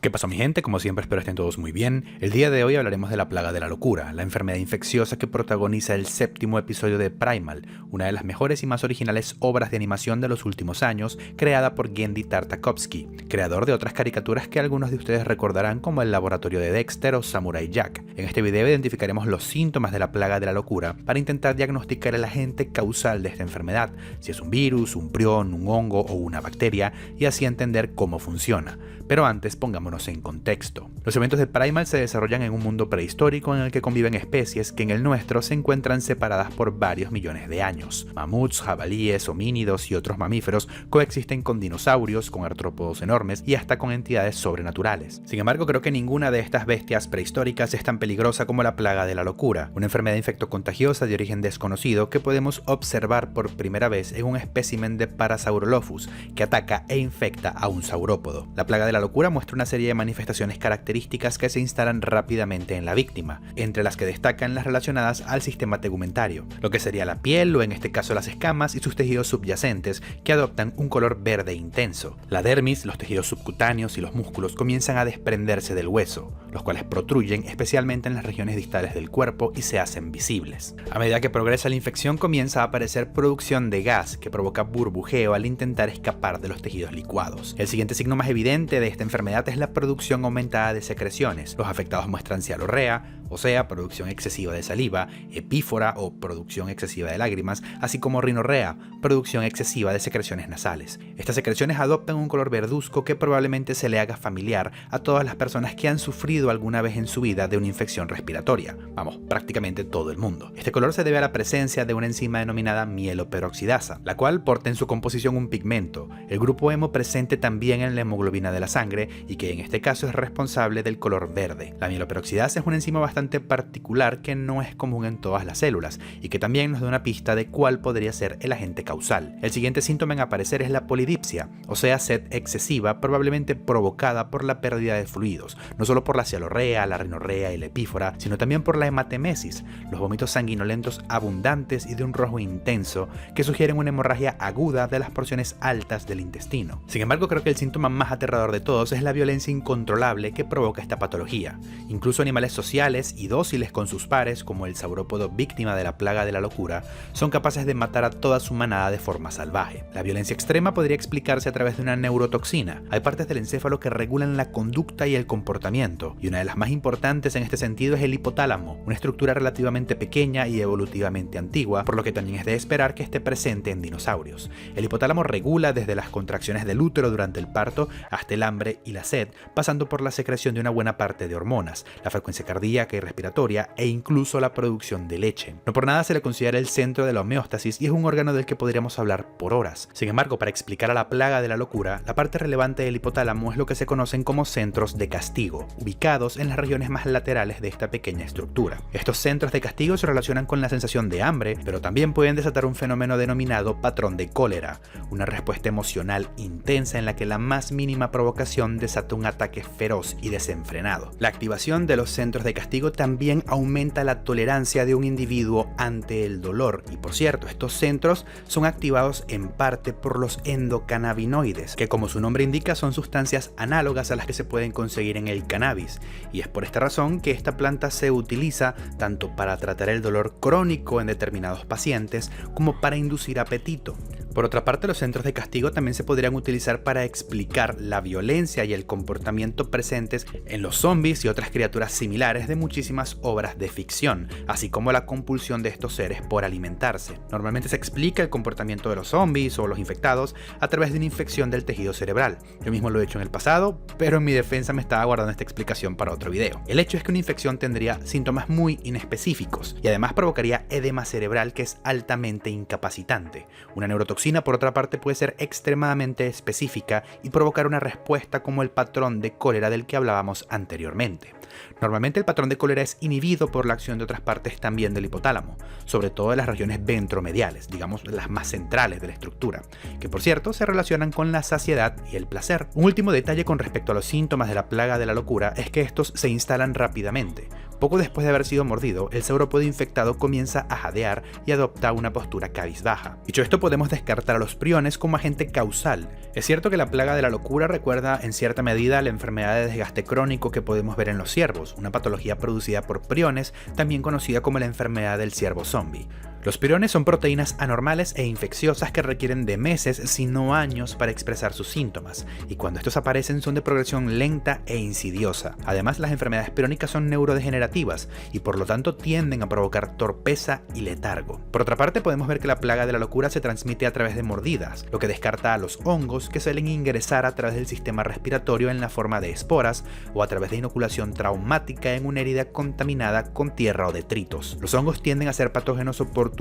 ¿Qué pasó, mi gente? Como siempre espero estén todos muy bien. El día de hoy hablaremos de la plaga de la locura, la enfermedad infecciosa que protagoniza el séptimo episodio de Primal, una de las mejores y más originales obras de animación de los últimos años, creada por Genndy Tartakovsky, creador de otras caricaturas que algunos de ustedes recordarán como El Laboratorio de Dexter o Samurai Jack. En este video identificaremos los síntomas de la plaga de la locura para intentar diagnosticar el agente causal de esta enfermedad, si es un virus, un prión, un hongo o una bacteria, y así entender cómo funciona. Pero antes pongámonos en contexto. Los eventos de Primal se desarrollan en un mundo prehistórico en el que conviven especies que en el nuestro se encuentran separadas por varios millones de años. Mamuts, jabalíes, homínidos y otros mamíferos coexisten con dinosaurios, con artrópodos enormes y hasta con entidades sobrenaturales. Sin embargo, creo que ninguna de estas bestias prehistóricas es tan peligrosa como la plaga de la locura, una enfermedad infectocontagiosa de origen desconocido que podemos observar por primera vez en un espécimen de Parasaurolophus que ataca e infecta a un saurópodo. La plaga de la locura muestra una serie de manifestaciones características que se instalan rápidamente en la víctima, entre las que destacan las relacionadas al sistema tegumentario, lo que sería la piel o en este caso las escamas y sus tejidos subyacentes que adoptan un color verde intenso. La dermis, los tejidos subcutáneos y los músculos comienzan a desprenderse del hueso, los cuales protruyen especialmente en las regiones distales del cuerpo y se hacen visibles. A medida que progresa la infección comienza a aparecer producción de gas que provoca burbujeo al intentar escapar de los tejidos licuados. El siguiente signo más evidente de esta enfermedad es la producción aumentada de secreciones. Los afectados muestran cialorrea, o sea, producción excesiva de saliva, epífora o producción excesiva de lágrimas, así como rinorrea, producción excesiva de secreciones nasales. Estas secreciones adoptan un color verduzco que probablemente se le haga familiar a todas las personas que han sufrido alguna vez en su vida de una infección respiratoria. Vamos, prácticamente todo el mundo. Este color se debe a la presencia de una enzima denominada mieloperoxidasa, la cual porta en su composición un pigmento, el grupo hemo presente también en la hemoglobina de la sangre y que en este caso es responsable del color verde. La mieloperoxidasa es una enzima bastante particular que no es común en todas las células y que también nos da una pista de cuál podría ser el agente causal. El siguiente síntoma en aparecer es la polidipsia, o sea, sed excesiva probablemente provocada por la pérdida de fluidos, no solo por la cialorrea, la rinorrea y la epífora, sino también por la hematemesis, los vómitos sanguinolentos abundantes y de un rojo intenso que sugieren una hemorragia aguda de las porciones altas del intestino. Sin embargo, creo que el síntoma más aterrador de todos es la violencia incontrolable que provoca esta patología. Incluso animales sociales y dóciles con sus pares, como el saurópodo víctima de la plaga de la locura, son capaces de matar a toda su manada de forma salvaje. La violencia extrema podría explicarse a través de una neurotoxina. Hay partes del encéfalo que regulan la conducta y el comportamiento, y una de las más importantes en este sentido es el hipotálamo, una estructura relativamente pequeña y evolutivamente antigua, por lo que también es de esperar que esté presente en dinosaurios. El hipotálamo regula desde las contracciones del útero durante el parto hasta el hambre y la sed, pasando por la secreción de una buena parte de hormonas, la frecuencia cardíaca y respiratoria e incluso la producción de leche. No por nada se le considera el centro de la homeostasis y es un órgano del que podríamos hablar por horas. Sin embargo, para explicar a la plaga de la locura, la parte relevante del hipotálamo es lo que se conocen como centros de castigo, ubicados en las regiones más laterales de esta pequeña estructura. Estos centros de castigo se relacionan con la sensación de hambre, pero también pueden desatar un fenómeno denominado patrón de cólera, una respuesta emocional intensa en la que la más mínima provocación desata un ataque feroz y desenfrenado. La activación de los centros de castigo también aumenta la tolerancia de un individuo ante el dolor. Y por cierto, estos centros son activados en parte por los endocannabinoides, que como su nombre indica son sustancias análogas a las que se pueden conseguir en el cannabis. Y es por esta razón que esta planta se utiliza tanto para tratar el dolor crónico en determinados pacientes como para inducir apetito. Por otra parte, los centros de castigo también se podrían utilizar para explicar la violencia y el comportamiento presentes en los zombies y otras criaturas similares de muchísimas obras de ficción, así como la compulsión de estos seres por alimentarse. Normalmente se explica el comportamiento de los zombies o los infectados a través de una infección del tejido cerebral. Yo mismo lo he hecho en el pasado, pero en mi defensa me estaba guardando esta explicación para otro video. El hecho es que una infección tendría síntomas muy inespecíficos y además provocaría edema cerebral que es altamente incapacitante. Una neurotoxina, por otra parte, puede ser extremadamente específica y provocar una respuesta como el patrón de cólera del que hablábamos anteriormente. Normalmente el patrón de cólera es inhibido por la acción de otras partes también del hipotálamo, sobre todo de las regiones ventromediales, digamos las más centrales de la estructura, que por cierto se relacionan con la saciedad y el placer. Un último detalle con respecto a los síntomas de la plaga de la locura es que estos se instalan rápidamente. Poco después de haber sido mordido, el saurópodo infectado comienza a jadear y adopta una postura cabizbaja. Dicho esto, podemos descartar a los priones como agente causal. Es cierto que la plaga de la locura recuerda en cierta medida la enfermedad de desgaste crónico que podemos ver en los ciervos, una patología producida por priones, también conocida como la enfermedad del ciervo zombie. Los priones son proteínas anormales e infecciosas que requieren de meses, si no años, para expresar sus síntomas, y cuando estos aparecen son de progresión lenta e insidiosa. Además, las enfermedades priónicas son neurodegenerativas y por lo tanto tienden a provocar torpeza y letargo. Por otra parte, podemos ver que la plaga de la locura se transmite a través de mordidas, lo que descarta a los hongos que suelen ingresar a través del sistema respiratorio en la forma de esporas o a través de inoculación traumática en una herida contaminada con tierra o detritos. Los hongos tienden a ser patógenos oportunistas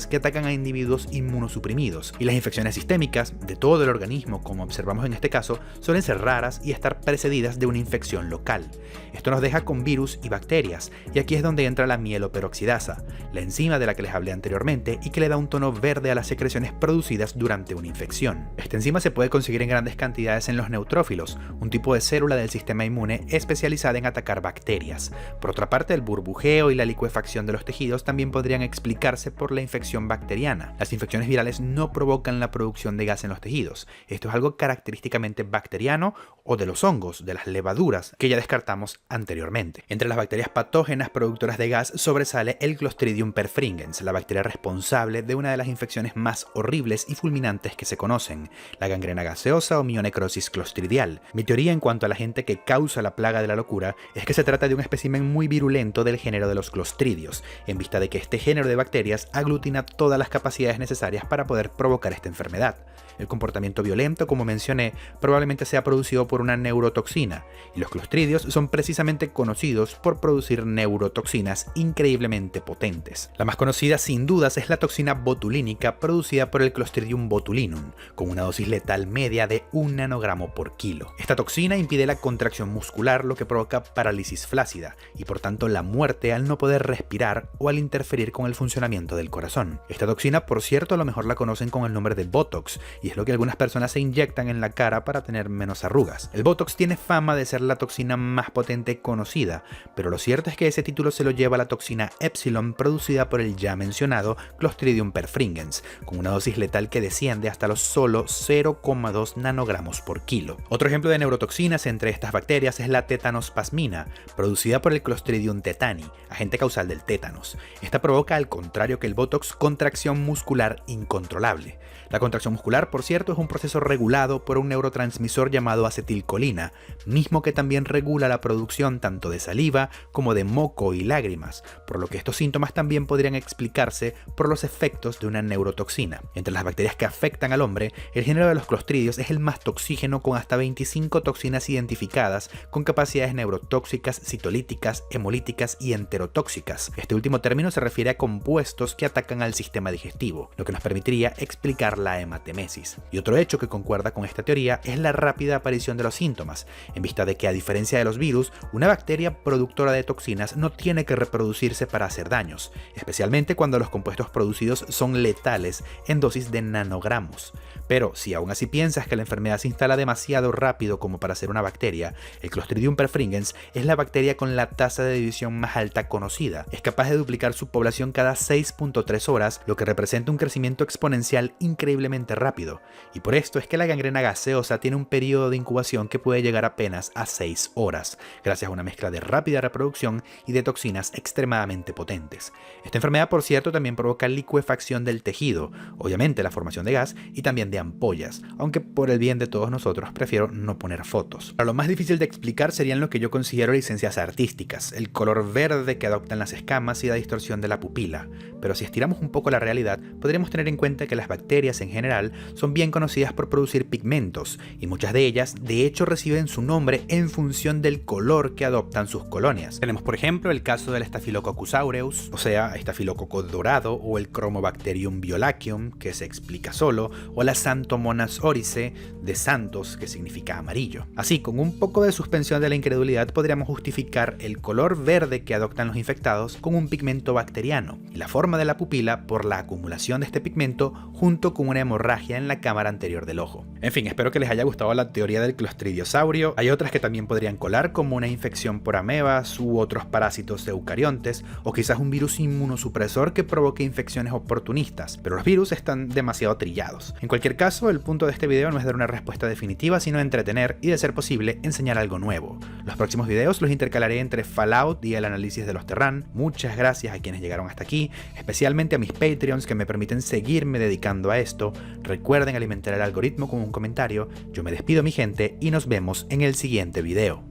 que atacan a individuos inmunosuprimidos, y las infecciones sistémicas de todo el organismo, como observamos en este caso, suelen ser raras y estar precedidas de una infección local. Esto nos deja con virus y bacterias, y aquí es donde entra la mieloperoxidasa, la enzima de la que les hablé anteriormente y que le da un tono verde a las secreciones producidas durante una infección. Esta enzima se puede conseguir en grandes cantidades en los neutrófilos, un tipo de célula del sistema inmune especializada en atacar bacterias. Por otra parte, el burbujeo y la licuefacción de los tejidos también podrían explicarse por la infección bacteriana. Las infecciones virales no provocan la producción de gas en los tejidos. Esto es algo característicamente bacteriano o de los hongos, de las levaduras, que ya descartamos anteriormente. Entre las bacterias patógenas productoras de gas sobresale el Clostridium perfringens, la bacteria responsable de una de las infecciones más horribles y fulminantes que se conocen, la gangrena gaseosa o mionecrosis clostridial. Mi teoría en cuanto al agente que causa la plaga de la locura es que se trata de un espécimen muy virulento del género de los clostridios, en vista de que este género de bacterias aglutina todas las capacidades necesarias para poder provocar esta enfermedad. El comportamiento violento, como mencioné, probablemente sea producido por una neurotoxina, y los clostridios son precisamente conocidos por producir neurotoxinas increíblemente potentes. La más conocida sin dudas es la toxina botulínica producida por el Clostridium botulinum, con una dosis letal media de 1 nanogramo por kilo. Esta toxina impide la contracción muscular, lo que provoca parálisis flácida, y por tanto la muerte al no poder respirar o al interferir con el funcionamiento del corazón. Esta toxina, por cierto, a lo mejor la conocen con el nombre de Botox, y es lo que algunas personas se inyectan en la cara para tener menos arrugas. El Botox tiene fama de ser la toxina más potente conocida, pero lo cierto es que ese título se lo lleva la toxina Epsilon producida por el ya mencionado Clostridium perfringens, con una dosis letal que desciende hasta los solo 0,2 nanogramos por kilo. Otro ejemplo de neurotoxinas entre estas bacterias es la tetanospasmina, producida por el Clostridium tetani, agente causal del tétanos. Esta provoca, al contrario que el Botox, contracción muscular incontrolable. La contracción muscular, por cierto, es un proceso regulado por un neurotransmisor llamado acetilcolina, mismo que también regula la producción tanto de saliva como de moco y lágrimas, por lo que estos síntomas también podrían explicarse por los efectos de una neurotoxina. Entre las bacterias que afectan al hombre, el género de los clostridios es el más toxígeno, con hasta 25 toxinas identificadas con capacidades neurotóxicas, citolíticas, hemolíticas y enterotóxicas. Este último término se refiere a compuestos que atacan al sistema digestivo, lo que nos permitiría explicar la hematemesis. Y otro hecho que concuerda con esta teoría es la rápida aparición de los síntomas, en vista de que, a diferencia de los virus, una bacteria productora de toxinas no tiene que reproducirse para hacer daños, especialmente cuando los compuestos producidos son letales en dosis de nanogramos. Pero si aún así piensas que la enfermedad se instala demasiado rápido como para ser una bacteria, el Clostridium perfringens es la bacteria con la tasa de división más alta conocida. Es capaz de duplicar su población cada 6.3 horas, lo que representa un crecimiento exponencial increíblemente rápido, y por esto es que la gangrena gaseosa tiene un periodo de incubación que puede llegar apenas a 6 horas, gracias a una mezcla de rápida reproducción y de toxinas extremadamente potentes. Esta enfermedad, por cierto, también provoca licuefacción del tejido, obviamente la formación de gas y también de ampollas, aunque por el bien de todos nosotros prefiero no poner fotos. Ahora, lo más difícil de explicar serían lo que yo considero licencias artísticas, el color verde que adoptan las escamas y la distorsión de la pupila, pero si estiramos un poco la realidad, podríamos tener en cuenta que las bacterias en general son bien conocidas por producir pigmentos, y muchas de ellas de hecho reciben su nombre en función del color que adoptan sus colonias. Tenemos por ejemplo el caso del Staphylococcus aureus, o sea, estafilococo dorado, o el Chromobacterium violaceum, que se explica solo, o la Xanthomonas oryzae de Santos, que significa amarillo. Así, con un poco de suspensión de la incredulidad, podríamos justificar el color verde que adoptan los infectados con un pigmento bacteriano, y la forma de la pupila por la acumulación de este pigmento junto con una hemorragia en la cámara anterior del ojo. En fin, espero que les haya gustado la teoría del clostridiosaurio. Hay otras que también podrían colar, como una infección por amebas u otros parásitos eucariontes, o quizás un virus inmunosupresor que provoque infecciones oportunistas, pero los virus están demasiado trillados. En cualquier caso, el punto de este video no es dar una respuesta definitiva, sino entretener y, de ser posible, enseñar algo nuevo. Los próximos videos los intercalaré entre Fallout y el análisis de los Terran. Muchas gracias a quienes llegaron hasta aquí, especialmente a mis Patreons que me permiten seguirme dedicando a esto. Recuerden alimentar el algoritmo con un comentario. Yo me despido, mi gente, y nos vemos en el siguiente video.